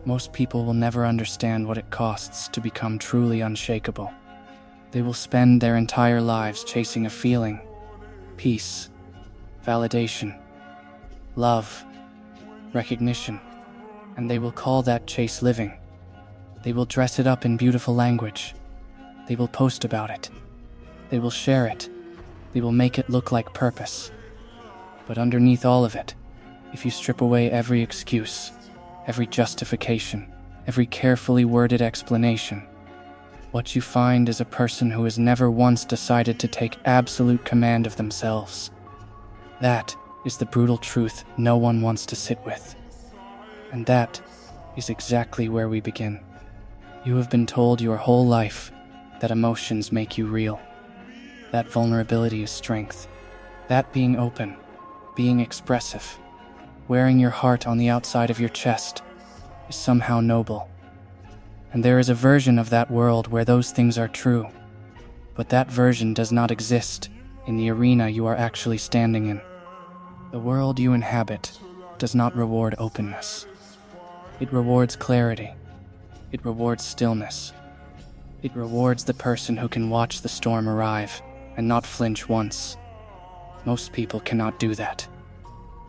Most people will never understand what it costs to become truly unshakable. They will spend their entire lives chasing a feeling, peace, validation, love, recognition, and they will call that chase living. They will dress it up in beautiful language. They will post about it. They will share it. They will make it look like purpose. But underneath all of it, if you strip away every excuse, every justification, every carefully worded explanation, what you find is a person who has never once decided to take absolute command of themselves. That is the brutal truth no one wants to sit with. And that is exactly where we begin. You have been told your whole life that emotions make you real. That vulnerability is strength. That being open, being expressive, wearing your heart on the outside of your chest is somehow noble. And there is a version of that world where those things are true. But that version does not exist in the arena you are actually standing in. The world you inhabit does not reward openness. It rewards clarity. It rewards stillness. It rewards the person who can watch the storm arrive and not flinch once. Most people cannot do that.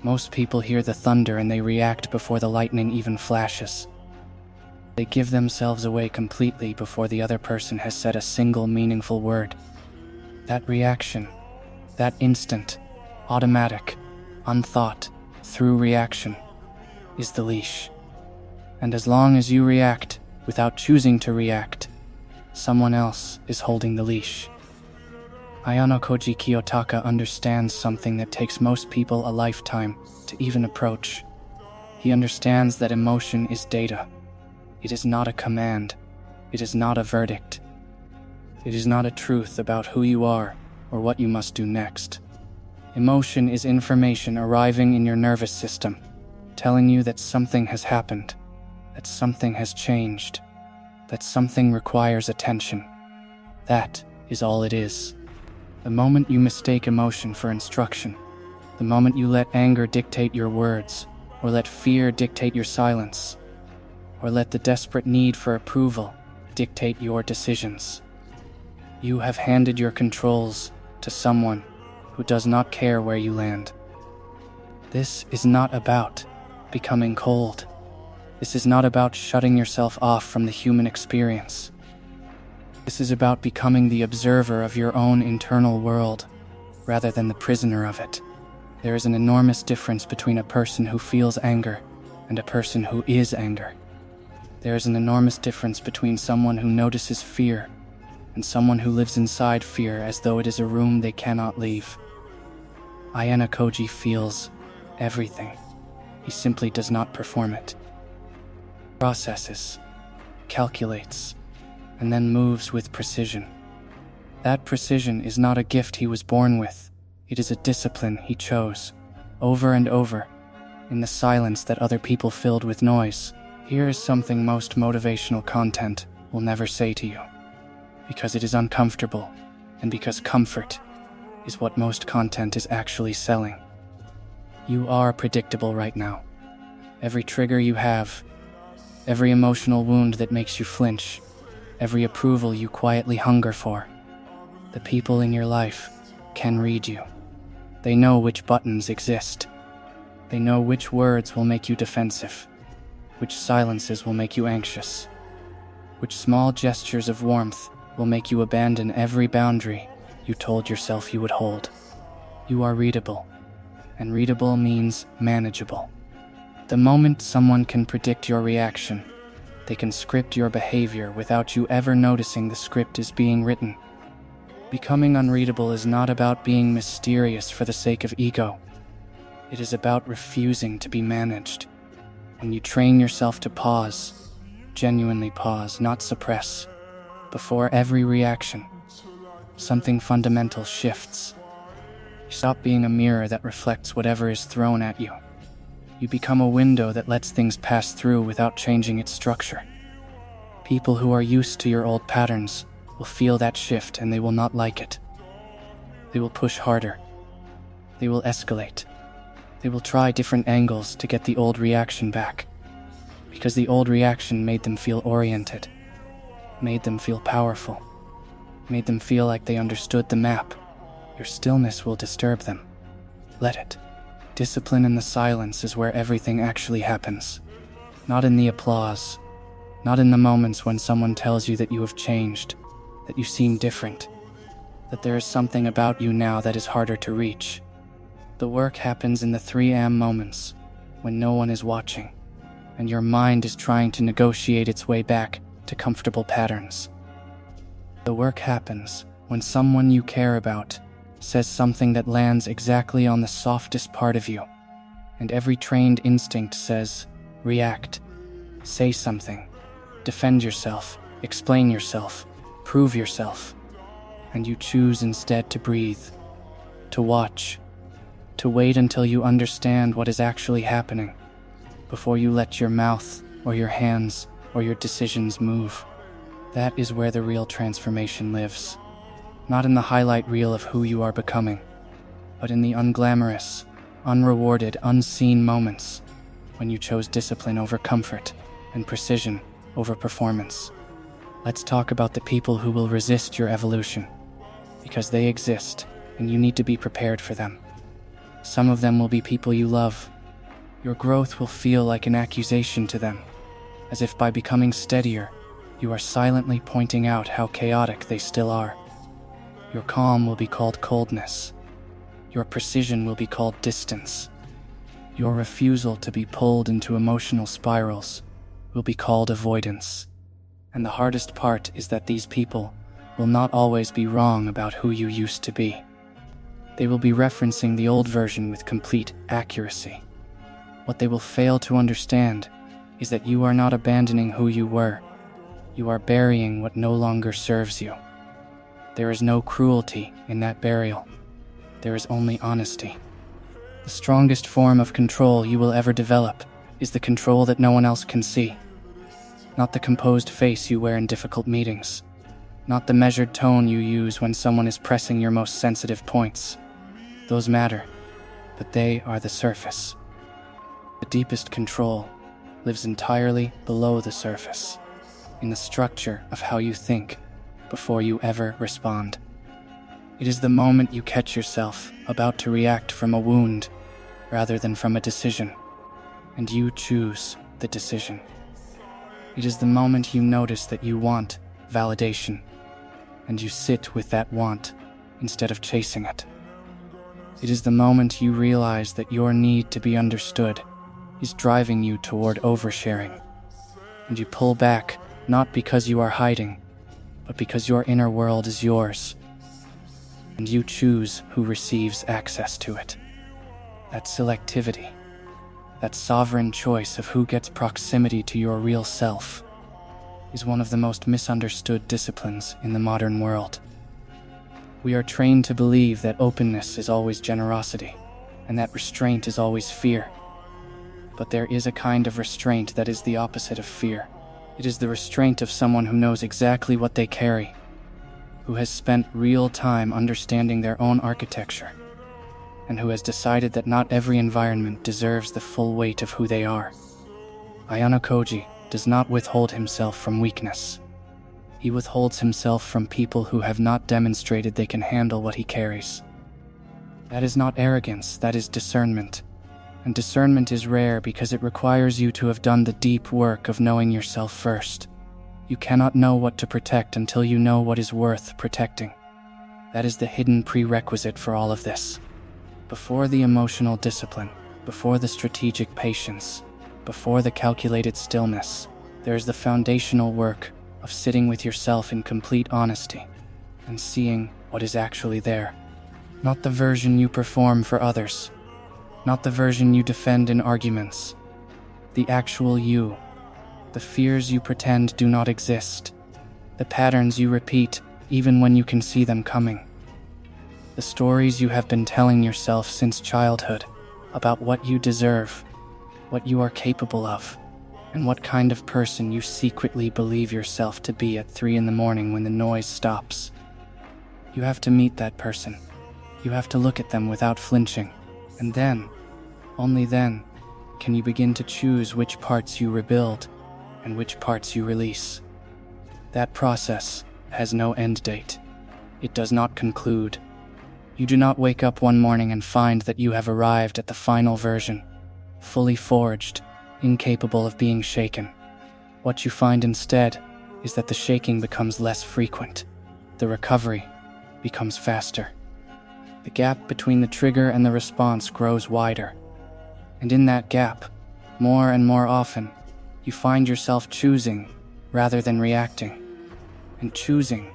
Most people hear the thunder and they react before the lightning even flashes. They give themselves away completely before the other person has said a single meaningful word. That reaction, that instant, automatic, unthought, through reaction, is the leash. And as long as you react without choosing to react, someone else is holding the leash. Ayanokoji Kiyotaka understands something that takes most people a lifetime to even approach. He understands that emotion is data. It is not a command. It is not a verdict. It is not a truth about who you are or what you must do next. Emotion is information arriving in your nervous system, telling you that something has happened, that something has changed, that something requires attention. That is all it is. The moment you mistake emotion for instruction, the moment you let anger dictate your words, or let fear dictate your silence, or let the desperate need for approval dictate your decisions, you have handed your controls to someone who does not care where you land. This is not about becoming cold. This is not about shutting yourself off from the human experience. This is about becoming the observer of your own internal world, rather than the prisoner of it. There is an enormous difference between a person who feels anger and a person who is anger. There is an enormous difference between someone who notices fear and someone who lives inside fear as though it is a room they cannot leave. Ayanokoji feels everything. He simply does not perform it. Processes, calculates, and then moves with precision. That precision is not a gift he was born with. It is a discipline he chose, over and over, in the silence that other people filled with noise. Here is something most motivational content will never say to you, because it is uncomfortable, and because comfort is what most content is actually selling. You are predictable right now. Every trigger you have, every emotional wound that makes you flinch, every approval you quietly hunger for, the people in your life can read you. They know which buttons exist. They know which words will make you defensive, which silences will make you anxious, which small gestures of warmth will make you abandon every boundary you told yourself you would hold. You are readable, and readable means manageable. The moment someone can predict your reaction, they can script your behavior without you ever noticing the script is being written. Becoming unreadable is not about being mysterious for the sake of ego. It is about refusing to be managed. When you train yourself to pause, genuinely pause, not suppress, before every reaction, something fundamental shifts. You stop being a mirror that reflects whatever is thrown at you. You become a window that lets things pass through without changing its structure. People who are used to your old patterns will feel that shift and they will not like it. They will push harder. They will escalate. They will try different angles to get the old reaction back. because the old reaction made them feel oriented, made them feel powerful, made them feel like they understood the map. Your stillness will disturb them. Let it. Discipline in the silence is where everything actually happens. Not in the applause, not in the moments when someone tells you that you have changed, that you seem different, that there is something about you now that is harder to reach. The work happens in the 3 a.m. moments, when no one is watching, and your mind is trying to negotiate its way back to comfortable patterns. The work happens when someone you care about says something that lands exactly on the softest part of you, and every trained instinct says, react, say something, defend yourself, explain yourself, prove yourself, and you choose instead to breathe, to watch, to wait until you understand what is actually happening, before you let your mouth or your hands or your decisions move. That is where the real transformation lives. Not in the highlight reel of who you are becoming, but in the unglamorous, unrewarded, unseen moments when you chose discipline over comfort and precision over performance. Let's talk about the people who will resist your evolution, because they exist and you need to be prepared for them. Some of them will be people you love. Your growth will feel like an accusation to them, as if by becoming steadier, you are silently pointing out how chaotic they still are. Your calm will be called coldness. Your precision will be called distance. Your refusal to be pulled into emotional spirals will be called avoidance. And the hardest part is that these people will not always be wrong about who you used to be. They will be referencing the old version with complete accuracy. What they will fail to understand is that you are not abandoning who you were. You are burying what no longer serves you. There is no cruelty in that burial. There is only honesty. The strongest form of control you will ever develop is the control that no one else can see. Not the composed face you wear in difficult meetings. Not the measured tone you use when someone is pressing your most sensitive points. Those matter, but they are the surface. The deepest control lives entirely below the surface, in the structure of how you think before you ever respond. It is the moment you catch yourself about to react from a wound rather than from a decision, and you choose the decision. It is the moment you notice that you want validation, and you sit with that want instead of chasing it. It is the moment you realize that your need to be understood is driving you toward oversharing, and you pull back not because you are hiding, but because your inner world is yours, and you choose who receives access to it. That selectivity, that sovereign choice of who gets proximity to your real self, is one of the most misunderstood disciplines in the modern world. We are trained to believe that openness is always generosity, and that restraint is always fear. But there is a kind of restraint that is the opposite of fear. It is the restraint of someone who knows exactly what they carry, who has spent real time understanding their own architecture, and who has decided that not every environment deserves the full weight of who they are. Ayanokoji does not withhold himself from weakness. He withholds himself from people who have not demonstrated they can handle what he carries. That is not arrogance, that is discernment. And discernment is rare because it requires you to have done the deep work of knowing yourself first. You cannot know what to protect until you know what is worth protecting. That is the hidden prerequisite for all of this. Before the emotional discipline, before the strategic patience, before the calculated stillness, there is the foundational work of sitting with yourself in complete honesty and seeing what is actually there. Not the version you perform for others, not the version you defend in arguments. The actual you. The fears you pretend do not exist. The patterns you repeat even when you can see them coming. The stories you have been telling yourself since childhood about what you deserve, what you are capable of, and what kind of person you secretly believe yourself to be at 3 a.m. when the noise stops. You have to meet that person. You have to look at them without flinching. And then, only then, can you begin to choose which parts you rebuild and which parts you release. That process has no end date. It does not conclude. You do not wake up one morning and find that you have arrived at the final version, fully forged, incapable of being shaken. What you find instead is that the shaking becomes less frequent. The recovery becomes faster. The gap between the trigger and the response grows wider. And in that gap, more and more often, you find yourself choosing rather than reacting. And choosing,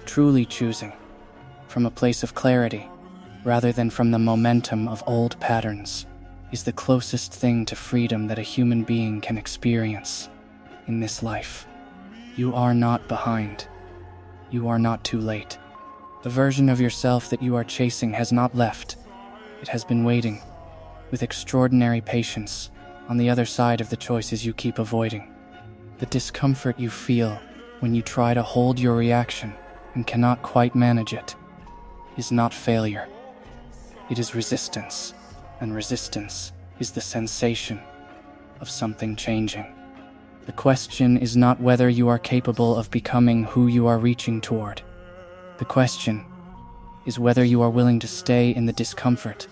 truly choosing, from a place of clarity, rather than from the momentum of old patterns, is the closest thing to freedom that a human being can experience in this life. You are not behind. You are not too late. The version of yourself that you are chasing has not left. It has been waiting, with extraordinary patience, on the other side of the choices you keep avoiding. The discomfort you feel when you try to hold your reaction and cannot quite manage it is not failure. It is resistance, and resistance is the sensation of something changing. The question is not whether you are capable of becoming who you are reaching toward. The question is whether you are willing to stay in the discomfort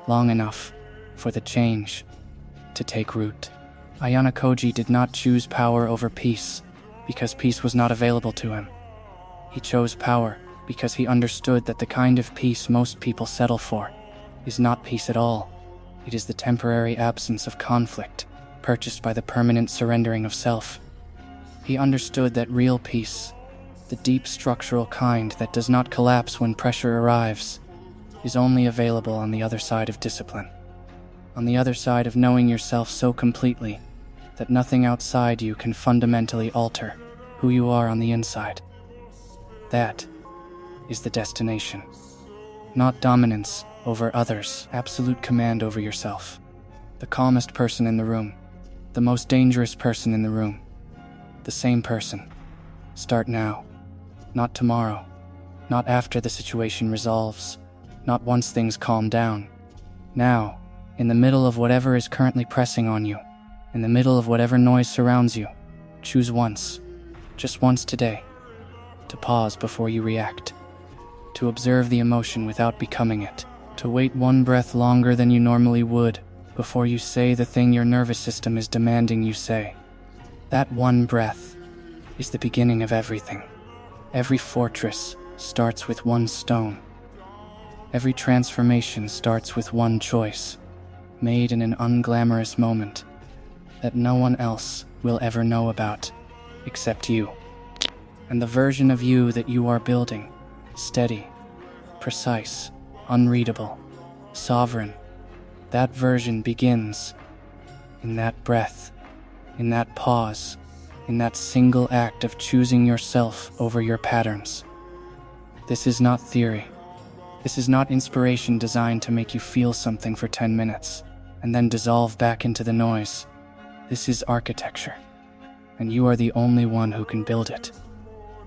long enough for the change to take root. Ayanokoji did not choose power over peace because peace was not available to him. He chose power because he understood that the kind of peace most people settle for is not peace at all. It is the temporary absence of conflict, purchased by the permanent surrendering of self. He understood that real peace, the deep structural kind that does not collapse when pressure arrives, is only available on the other side of discipline. On the other side of knowing yourself so completely that nothing outside you can fundamentally alter who you are on the inside. That is the destination. Not dominance over others, absolute command over yourself. The calmest person in the room, the most dangerous person in the room, the same person. Start now, not tomorrow, not after the situation resolves, not once things calm down. Now, in the middle of whatever is currently pressing on you, in the middle of whatever noise surrounds you, choose once, just once today, to pause before you react, to observe the emotion without becoming it, to wait one breath longer than you normally would before you say the thing your nervous system is demanding you say. That one breath is the beginning of everything. Every fortress starts with one stone. Every transformation starts with one choice, made in an unglamorous moment that no one else will ever know about, except you. And the version of you that you are building, steady, precise, unreadable, sovereign, that version begins in that breath, in that pause, in that single act of choosing yourself over your patterns. This is not theory. This is not inspiration designed to make you feel something for 10 minutes and then dissolve back into the noise. This is architecture, and you are the only one who can build it.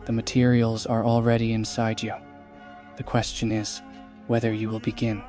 The materials are already inside you. The question is whether you will begin.